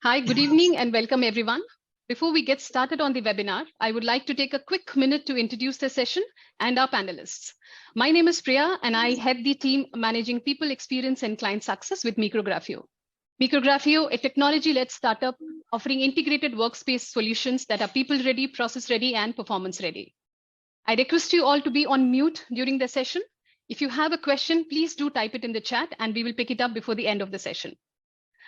Hi, good evening and welcome everyone. Before we get started on the webinar, I would like to take a quick minute to introduce the session and our panelists. My name is Priya and I head the team managing people experience and client success with Micrographio. Micrographio, a technology-led startup offering integrated workspace solutions that are people-ready, process-ready, and performance-ready. I request you all to be on mute during the session. If you have a question, please do type it in the chat and we will pick it up before the end of the session.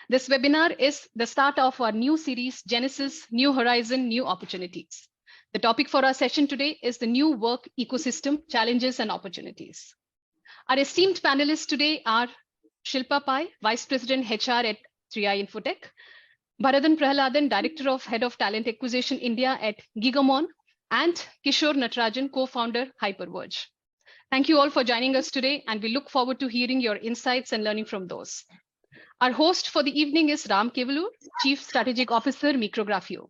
This webinar is the start of our new series, Genesis, New Horizon, New Opportunities. The topic for our session today is the new work ecosystem, challenges and opportunities. Our esteemed panelists today are Shilpa Pai, Vice President HR at 3i Infotech, Bharathan Prahaladan, Director of Head of Talent Acquisition India at Gigamon, and Kishore Natarajan, Co-founder Hyperverge. Thank you all for joining us today, and we look forward to hearing your insights and learning from those. Our host for the evening is Ram Kevalur, Chief Strategic Officer, Micrographio.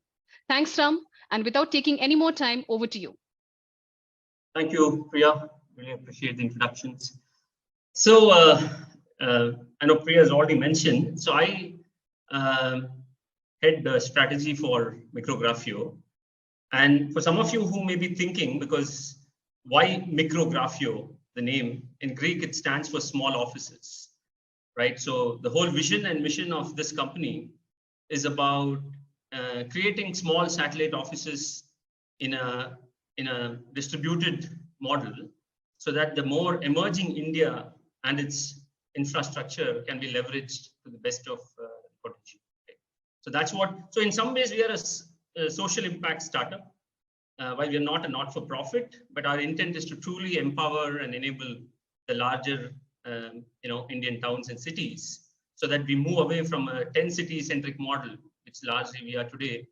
Thanks, Ram. And without taking any more time, over to you. Thank you, Priya. Really appreciate the introductions. So I know Priya has already mentioned. So I head the strategy for Micrographio. And for some of you who may be thinking, because why Micrographio, the name? In Greek, it stands for small offices. Right, so the whole vision and mission of this company is about creating small satellite offices in a distributed model, so that the more emerging India and its infrastructure can be leveraged to the best of potential. Okay. So that's what. So in some ways, we are a social impact startup. While we are not a not-for-profit, but our intent is to truly empower and enable the larger Indian towns and cities, so that we move away from a 10-city centric model, which largely we are today,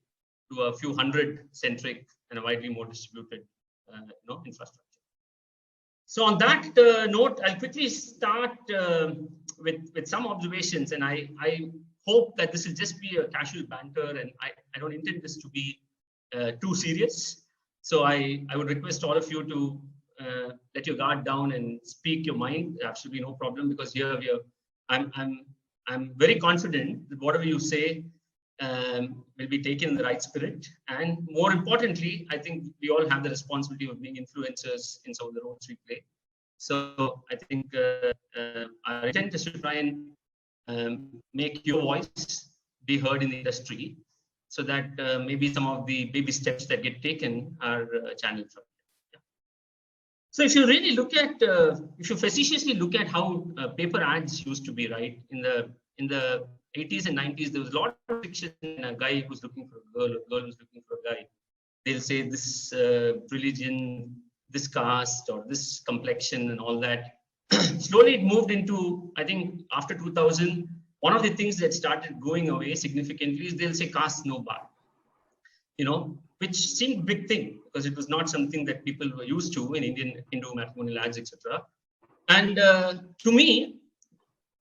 to a few hundred centric and a widely more distributed infrastructure. So on that note, I'll quickly start with some observations, and I hope that this will just be a casual banter, and I don't intend this to be too serious. So I would request all of you to let your guard down and speak your mind. Absolutely no problem, because here I'm very confident that whatever you say will be taken in the right spirit. And more importantly, I think we all have the responsibility of being influencers in some of the roles we play. So I think our intent is to try and make your voice be heard in the industry, so that maybe some of the baby steps that get taken are channeled from. So if you really look at, if you facetiously look at how paper ads used to be, right? In the 80s and 90s, there was a lot of fiction. A guy who's looking for a girl, or a girl who's looking for a guy. They'll say this religion, this caste, or this complexion, and all that. Slowly, it moved into, I think, after 2000. One of the things that started going away significantly is they'll say caste no bar. Which seemed a big thing, because it was not something that people were used to in Indian Hindu matrimonial ads, etc. And to me,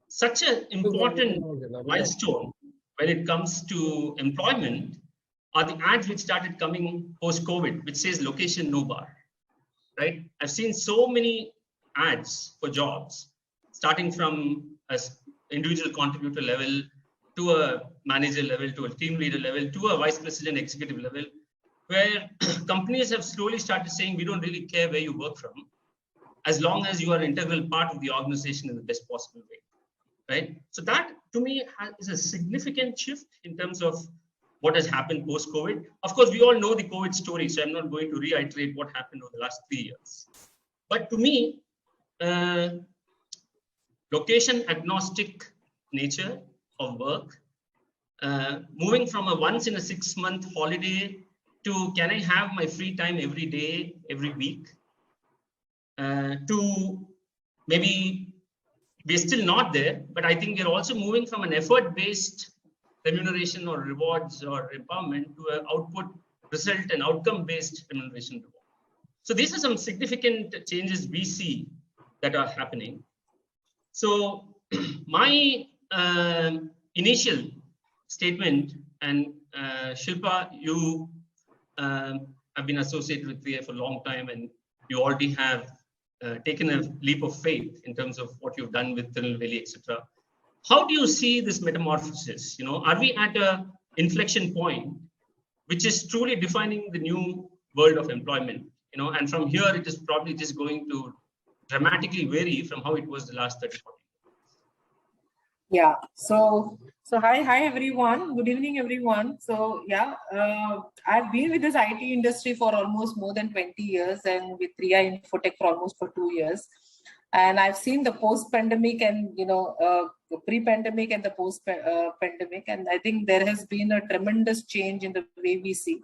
such an important milestone when it comes to employment are the ads which started coming post-COVID, which says location no bar, right? I've seen so many ads for jobs, starting from an individual contributor level to a manager level, to a team leader level, to a vice president executive level, where companies have slowly started saying, we don't really care where you work from, as long as you are an integral part of the organization in the best possible way, right? So that, to me, is a significant shift in terms of what has happened post-COVID. Of course, we all know the COVID story, so I'm not going to reiterate what happened over the last 3 years. But to me, location agnostic nature of work, moving from a once in a 6-month holiday to can I have my free time every day, every week, to maybe we're still not there, but I think we're also moving from an effort-based remuneration or rewards or empowerment to an output, result and outcome-based remuneration reward. So these are some significant changes we see that are happening. So my initial statement, and Shilpa, you have been associated with 3i for a long time, and you already have taken a leap of faith in terms of what you've done with Tirunelveli, etc. How do you see this metamorphosis? Are we at a inflection point, which is truly defining the new world of employment. And from here, it is probably just going to dramatically vary from how it was the last 30, 40 years. Yeah. So hi everyone. Good evening, everyone. So yeah, I've been with this IT industry for almost more than 20 years, and with Priya Infotech for almost 2 years. And I've seen the post-pandemic and the pre-pandemic and the post-pandemic, and I think there has been a tremendous change in the way we see.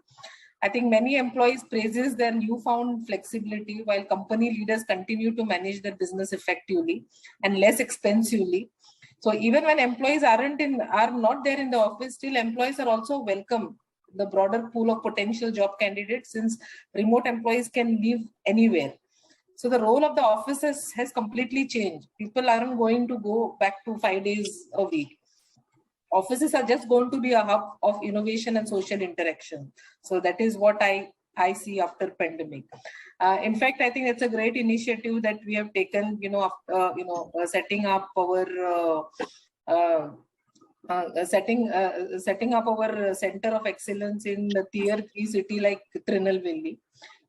I think many employees praises their newfound flexibility, while company leaders continue to manage their business effectively and less expensively. So even when employees are not there in the office, still employees are also welcome the broader pool of potential job candidates, since remote employees can live anywhere. So the role of the office has completely changed. People aren't going to go back to 5 days a week. Offices are just going to be a hub of innovation and social interaction. So that is what I see after pandemic. In fact, I think it's a great initiative that we have taken, setting up our setting up our center of excellence in the tier 3 city like Tirunelveli.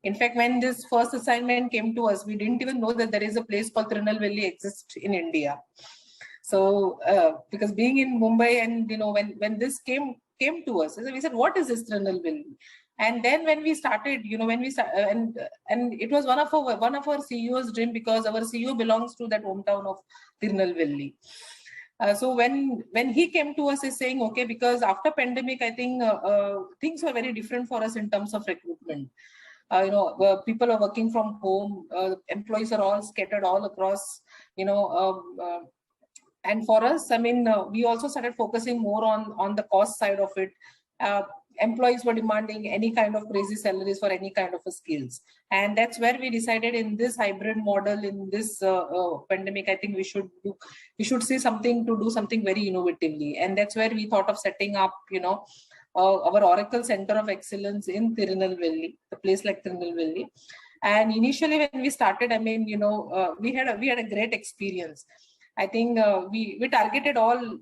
In fact, when this first assignment came to us, we didn't even know that there is a place called Tirunelveli exists in India. So, because being in Mumbai, and when this came to us, we said, "What is this Tirunelveli?" And then when we started, and it was one of our CEO's dream, because our CEO belongs to that hometown of Tirunelveli. So when he came to us, is saying, okay, because after pandemic, I think things were very different for us in terms of recruitment. People are working from home, employees are all scattered all across, and for us, I mean, we also started focusing more on the cost side of it. Employees were demanding any kind of crazy salaries for any kind of skills. And that's where we decided, in this hybrid model, in this pandemic, I think we should see something to do something very innovatively. And that's where we thought of setting up, our Oracle Center of Excellence in Tirunelveli, a place like Tirunelveli. And initially when we started, I mean, we had a great experience. I think we targeted all,